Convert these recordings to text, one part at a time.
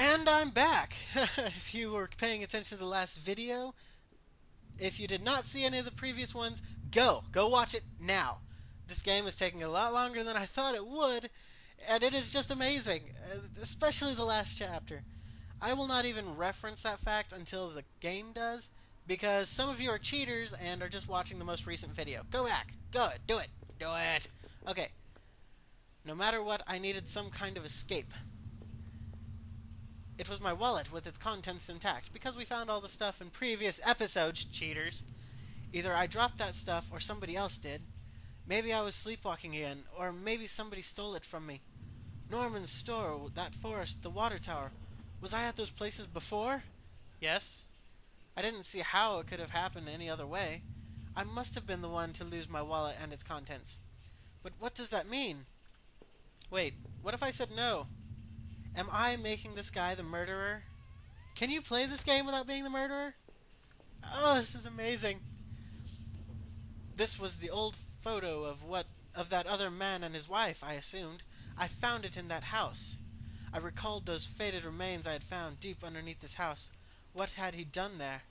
And I'm back! If you were paying attention to the last video, if you did not see any of the previous ones, go watch it now. This game is taking a lot longer than I thought it would, and it is just amazing, especially the last chapter. I will not even reference that fact until the game does, because some of you are cheaters and are just watching the most recent video. Go back. Go. Do it. Do it. Okay. No matter what, I needed some kind of escape. It was my wallet with its contents intact, because we found all the stuff in previous episodes, cheaters. Either I dropped that stuff or somebody else did. Maybe I was sleepwalking again, or maybe somebody stole it from me. Norman's store, that forest, the water tower. Was I at those places before? Yes. I didn't see how it could have happened any other way. I must have been the one to lose my wallet and its contents. But what does that mean? Wait, what if I said no? Am I making this guy the murderer? Can you play this game without being the murderer? Oh, this is amazing. This was the old photo of that other man and his wife, I assumed. I found it in that house. I recalled those faded remains I had found deep underneath this house. What had he done there?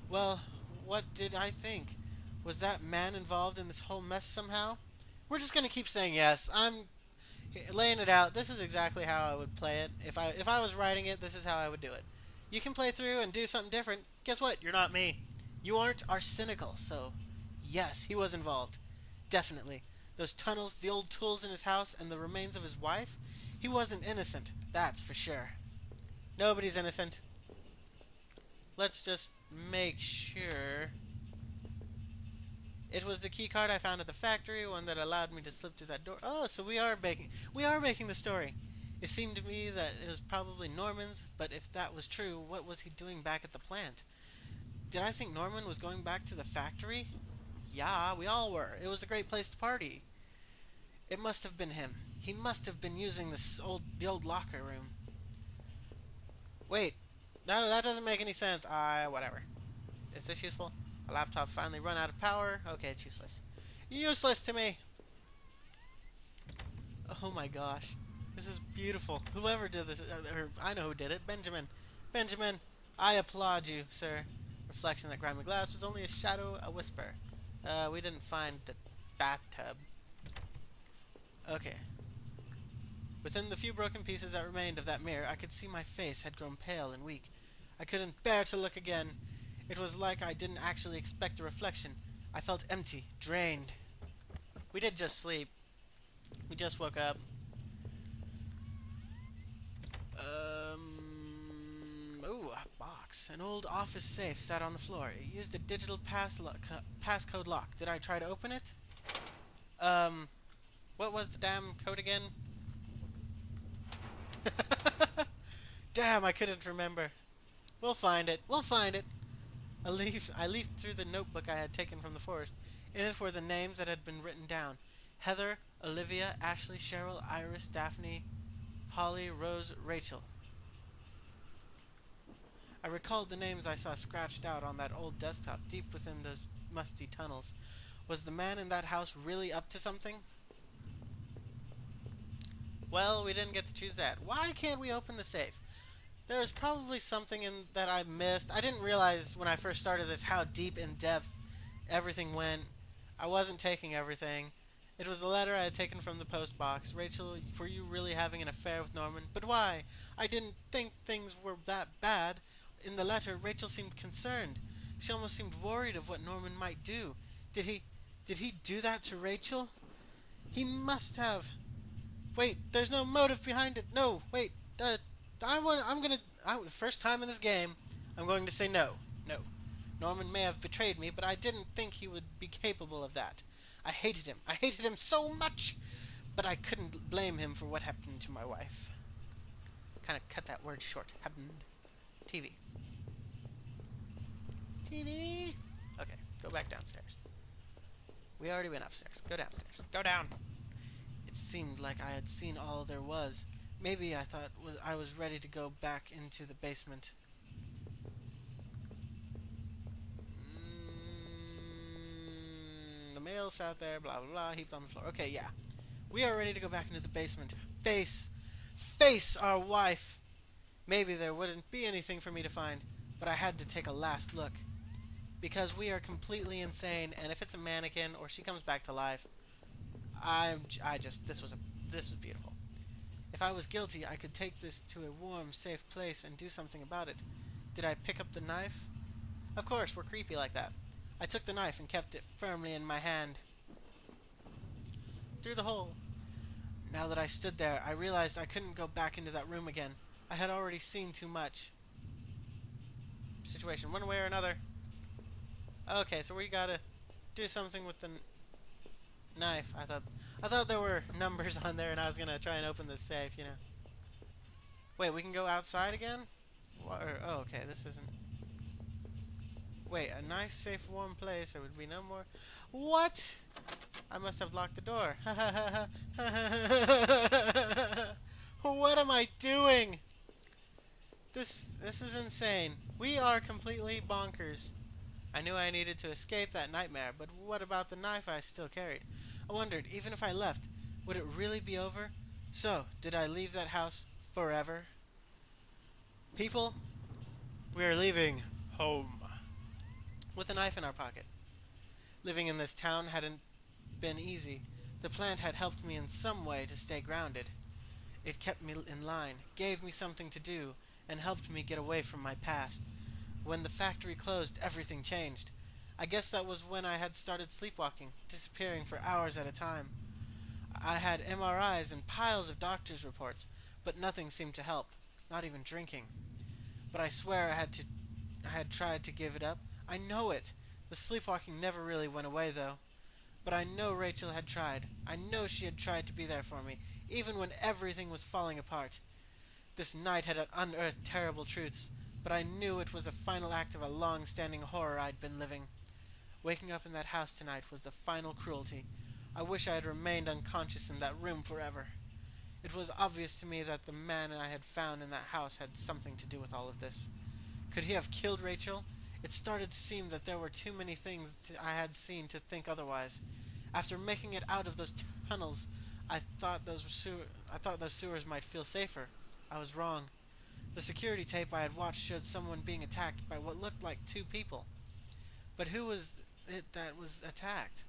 Well, what did I think? Was that man involved in this whole mess somehow? We're just gonna keep saying yes. I'm laying it out. This is exactly how I would play it. If I was writing it, this is how I would do it. You can play through and do something different. Guess what? You're not me. You aren't Arsynical, so yes, he was involved. Definitely. Those tunnels, the old tools in his house, and the remains of his wife? He wasn't innocent, that's for sure. Nobody's innocent. Let's just make sure. It was the key card I found at the factory, one that allowed me to slip through that door. Oh, so we are making the story. It seemed to me that it was probably Norman's, but if that was true, what was he doing back at the plant? Did I think Norman was going back to the factory? Yeah, we all were. It was a great place to party. It must have been him. He must have been using the old locker room. Wait. No, that doesn't make any sense. Whatever. Is this useful? A laptop finally run out of power? Okay, it's useless. Useless to me! Oh my gosh. This is beautiful. Whoever did this, I know who did it. Benjamin. Benjamin, I applaud you, sir. Reflection that grimy glass was only a shadow, a whisper. We didn't find the bathtub. Okay. Within the few broken pieces that remained of that mirror, I could see my face had grown pale and weak. I couldn't bear to look again. It was like I didn't actually expect a reflection. I felt empty, drained. We did just sleep. We just woke up. Ooh, a box. An old office safe sat on the floor. It used a digital passcode lock. Did I try to open it? What was the damn code again? Damn, I couldn't remember. We'll find it. We'll find it. I leafed through the notebook I had taken from the forest. In it were the names that had been written down. Heather, Olivia, Ashley, Cheryl, Iris, Daphne, Holly, Rose, Rachel. I recalled the names I saw scratched out on that old desktop deep within those musty tunnels. Was the man in that house really up to something? Well, we didn't get to choose that. Why can't we open the safe? There was probably something in that I missed. I didn't realize when I first started this how deep in depth everything went. I wasn't taking everything. It was the letter I had taken from the post box. Rachel, were you really having an affair with Norman? But why? I didn't think things were that bad. In the letter, Rachel seemed concerned. She almost seemed worried of what Norman might do. Did he do that to Rachel? He must have. Wait, there's no motive behind it. No, wait. First time in this game, I'm going to say no. No. Norman may have betrayed me, but I didn't think he would be capable of that. I hated him. I hated him so much, but I couldn't blame him for what happened to my wife. Kind of cut that word short. Happened. TV. TV. Okay, go back downstairs. We already went upstairs. Go downstairs. Go down. It seemed like I had seen all there was. Maybe I thought I was ready to go back into the basement. The mail sat there, blah blah blah, heaped on the floor. Okay, yeah. We are ready to go back into the basement. Face our wife. Maybe there wouldn't be anything for me to find, but I had to take a last look. Because we are completely insane, and if it's a mannequin or she comes back to life, I just, this was beautiful. If I was guilty, I could take this to a warm, safe place and do something about it. Did I pick up the knife? Of course, we're creepy like that. I took the knife and kept it firmly in my hand. Through the hole. Now that I stood there, I realized I couldn't go back into that room again. I had already seen too much. Situation, one way or another. Okay, so we gotta do something with the knife. I thought there were numbers on there, and I was gonna try and open the safe. You know. Wait, we can go outside again? Oh, okay, this isn't. Wait, a nice, safe, warm place. There would be no more. What? I must have locked the door. What am I doing? This is insane. We are completely bonkers. I knew I needed to escape that nightmare, but what about the knife I still carried? I wondered, even if I left, would it really be over? So, did I leave that house forever? People, we are leaving home. With a knife in our pocket. Living in this town hadn't been easy. The plant had helped me in some way to stay grounded. It kept me in line, gave me something to do, and helped me get away from my past. When the factory closed, everything changed. I guess that was when I had started sleepwalking, disappearing for hours at a time. I had MRIs and piles of doctor's reports, but nothing seemed to help, not even drinking. But I swear I had tried to give it up. I know it. The sleepwalking never really went away, though. But I know Rachel had tried. I know she had tried to be there for me, even when everything was falling apart. This night had unearthed terrible truths, but I knew it was the final act of a long-standing horror I'd been living. Waking up in that house tonight was the final cruelty. I wish I had remained unconscious in that room forever. It was obvious to me that the man I had found in that house had something to do with all of this. Could he have killed Rachel? It started to seem that there were too many things I had seen to think otherwise. After making it out of those tunnels, I thought those sewers might feel safer. I was wrong. The security tape I had watched showed someone being attacked by what looked like two people. But who was it that was attacked?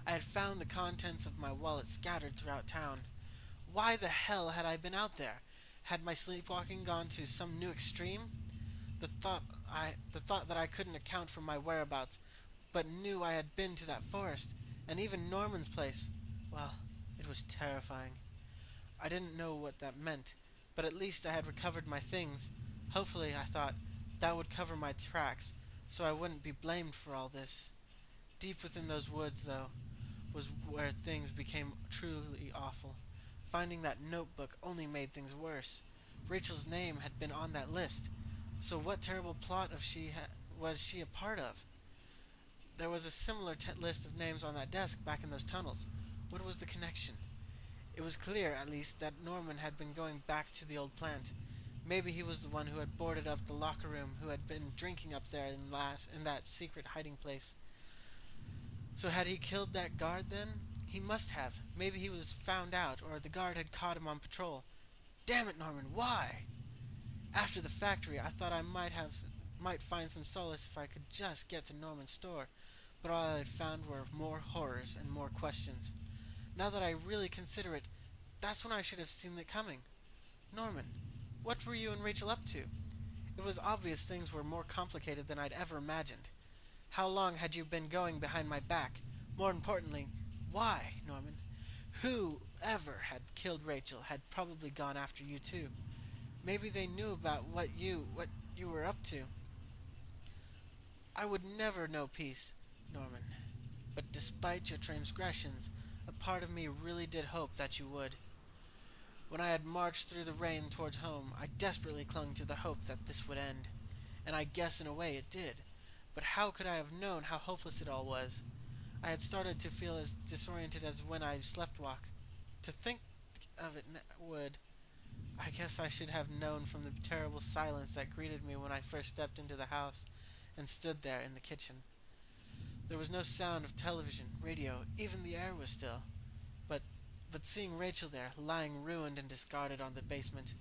I had found the contents of my wallet scattered throughout town. Why the hell had I been out there? Had my sleepwalking gone to some new extreme? The thought that I couldn't account for my whereabouts, but knew I had been to that forest, and even Norman's place. Well, it was terrifying. I didn't know what that meant, but at least I had recovered my things. Hopefully, I thought, that would cover my tracks, so I wouldn't be blamed for all this. Deep within those woods, though, was where things became truly awful. Finding that notebook only made things worse. Rachel's name had been on that list. So what terrible plot was she a part of? There was a similar list of names on that desk back in those tunnels. What was the connection? It was clear, at least, that Norman had been going back to the old plant. Maybe he was the one who had boarded up the locker room, who had been drinking up there in that secret hiding place. So had he killed that guard then? He must have. Maybe he was found out, or the guard had caught him on patrol. Damn it, Norman, why? After the factory, I thought I might find some solace if I could just get to Norman's store, but all I had found were more horrors and more questions. Now that I really consider it, that's when I should have seen it coming. Norman, what were you and Rachel up to? It was obvious things were more complicated than I'd ever imagined. How long had you been going behind my back? More importantly, why, Norman? Whoever had killed Rachel had probably gone after you too. Maybe they knew about what you were up to. I would never know peace, Norman. But despite your transgressions, a part of me really did hope that you would. When I had marched through the rain towards home, I desperately clung to the hope that this would end. And I guess in a way it did. But how could I have known how hopeless it all was? I had started to feel as disoriented as when I sleptwalk. To think of it would... I guess I should have known from the terrible silence that greeted me when I first stepped into the house and stood there in the kitchen. There was no sound of television, radio, even the air was still. But seeing Rachel there, lying ruined and discarded on the basement,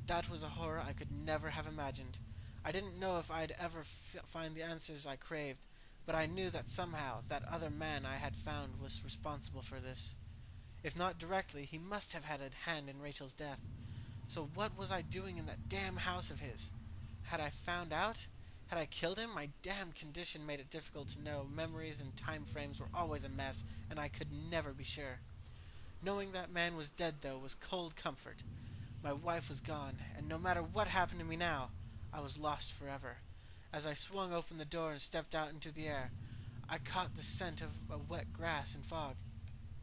That was a horror I could never have imagined. I didn't know if I'd ever find the answers I craved, but I knew that somehow that other man I had found was responsible for this. If not directly, he must have had a hand in Rachel's death. So what was I doing in that damn house of his? Had I found out? Had I killed him? My damned condition made it difficult to know. Memories and time frames were always a mess, and I could never be sure. Knowing that man was dead, though, was cold comfort. My wife was gone, and no matter what happened to me now, I was lost forever. As I swung open the door and stepped out into the air, I caught the scent of wet grass and fog.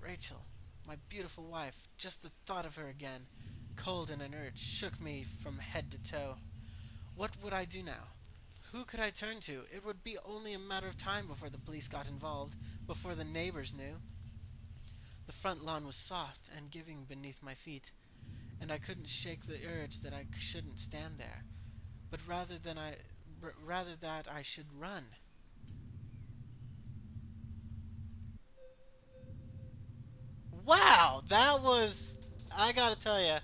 Rachel, my beautiful wife, just the thought of her again, cold and inert, shook me from head to toe. What would I do now? Who could I turn to? It would be only a matter of time before the police got involved, before the neighbors knew. The front lawn was soft and giving beneath my feet, and I couldn't shake the urge that I shouldn't stand there, but rather that I should run. Wow, that was, I gotta tell you,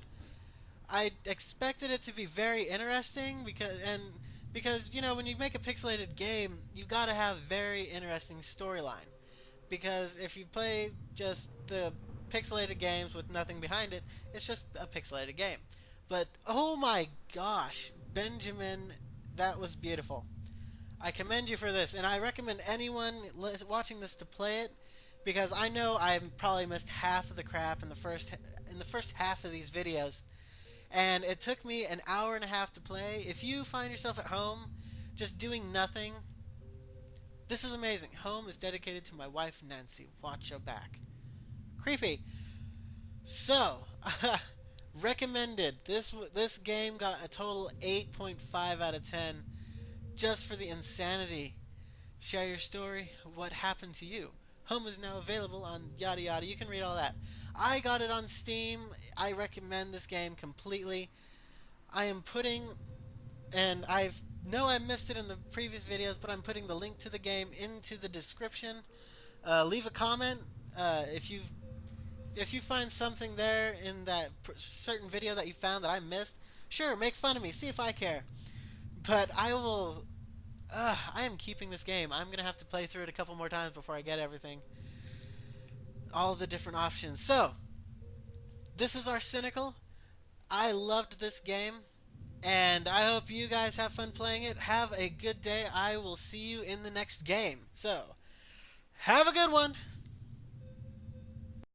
I expected it to be very interesting because you know when you make a pixelated game, you gotta have very interesting storyline. Because if you play just the pixelated games with nothing behind it, it's just a pixelated game. But oh my gosh, Benjamin, that was beautiful. I commend you for this, and I recommend anyone watching this to play it because I know I've probably missed half of the crap in the first half of these videos, and it took me an hour and a half to play. If you find yourself at home just doing nothing, this is amazing. Home is dedicated to my wife Nancy. Watch your back. Creepy. So, recommended. This game got a total 8.5 out of 10 just for the insanity. Share your story. What happened to you? Home is now available on yada yada. You can read all that. I got it on Steam. I recommend this game completely. I am putting, and I missed it in the previous videos, but I'm putting the link to the game into the description. Leave a comment if you find something there in that certain video that you found that I missed. Sure, make fun of me. See if I care. But I will. I am keeping this game. I'm gonna have to play through it a couple more times before I get everything. All the different options. So, this is Arsynical. I loved this game. And I hope you guys have fun playing it. Have a good day. I will see you in the next game. So, have a good one.